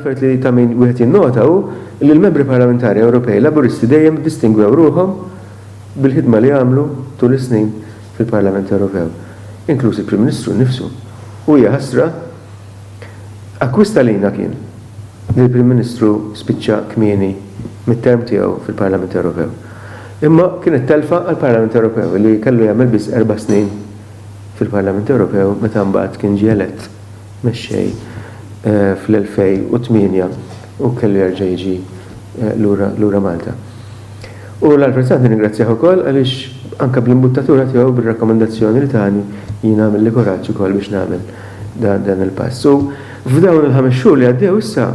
l-affarijiet li ta' min wieħed jinnota hu li l-membri parlamentari Ewropej Laburisti dejjem distingwew ruhom bil-ħidma li għamlu tul is-snin fil-Parlament Ewropew, inkluż il-Prim Ministru nnifsu. U hija ħasra akkwista lina kien li l-Prim Ministru spiċċa kmieni mit-term tiegħu fil-Parlament Ewropew. Imma kienet telfa għall-Parlament Ewropew li kellu jagħmel biss 4 snin fil-Parlament Ewropew meta mbagħad kien ġie elett mexxej fl-2008 u kellu jerġa' jiġi lura Malta. U l-Alfred nirringrazzjah ukoll għaliex anke bl-imbuttatura tiegħu bir-rakkomandazzjoni li tani jien għamel li kuraġġ ukoll biex nagħmel dan il-pass. U f'dawn il-5 xhur li għaddew issa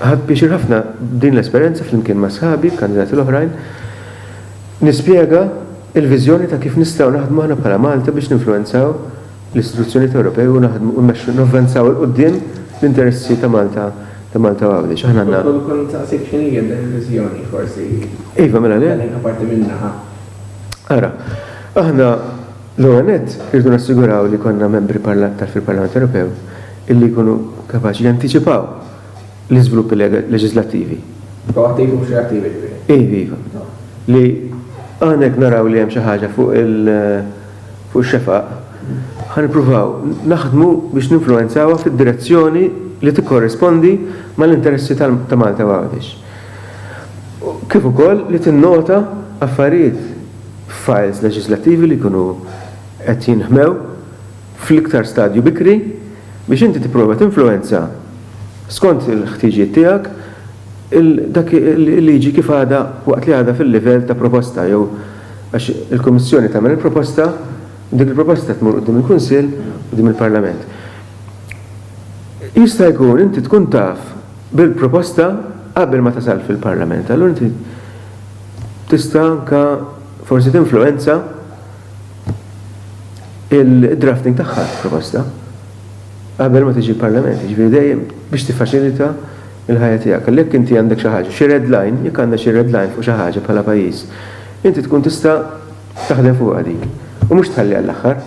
ħadd biex ħafna din l-esperjenza flimkien ma' sħabi, kandidati l-oħrajn, nispjega il-viżjoni ta' kif nistgħu naħdmu aħna bħala Malta biex ninfluwenzaw l-istituzzjonijiet Ewropej u naħdmu u navvanzaw il-qudiem l-interessi ta' Malta għawdex. Aħna għandna. Kon taqsik x'inhi l-viżjoni forsi. Iva mela le. Apparti minnaħa. Ara, aħna l-għanet irridu nassiguraw li konna membri fil-Parlament Ewropew illi jkunu kapaċi jantiċipaw l-iżviluppi leġislattivi. Proattivi u mhux reattivi. Iva. Li għanek naraw li hemm xi ħaġa fuq il-xefaq, ħanipruvaw naħdmu biex ninfluwenzawha fid-direzzjoni li tikkorrispondi mal-interessi ta' Malta għawdex. Kif ukoll li tinnota affarijiet files leġislattivi li jkunu qed jinħmew fl-iktar stadju bikri biex inti tipprova tinfluwenza skont il-ħtiġijiet tiegħek dak il-liġi kif għada waqt li għada fil-livell ta' proposta jew għax il-Kummissjoni tagħmel il-proposta, dik il-proposta tmur qudiem il-Kunsill u qudiem il-Parlament. Jista' jkun inti tkun taf bil-proposta qabel ma tasal fil-Parlament. Allura inti tista' anke forsi tinfluwenza il-drafting tagħha proposta qabel ma tiġi l-Parlament. Jiġifieri dejjem biex tiffaċilita il-ħajja tiegħek. Għalhekk inti għandek xi ħaġa, xi red line, jekk għandek xi red line fuq xi ħaġa bħala pajjiż, inti tkun tista' taħdem fuqha dik u mhux tħalli għall-aħħar.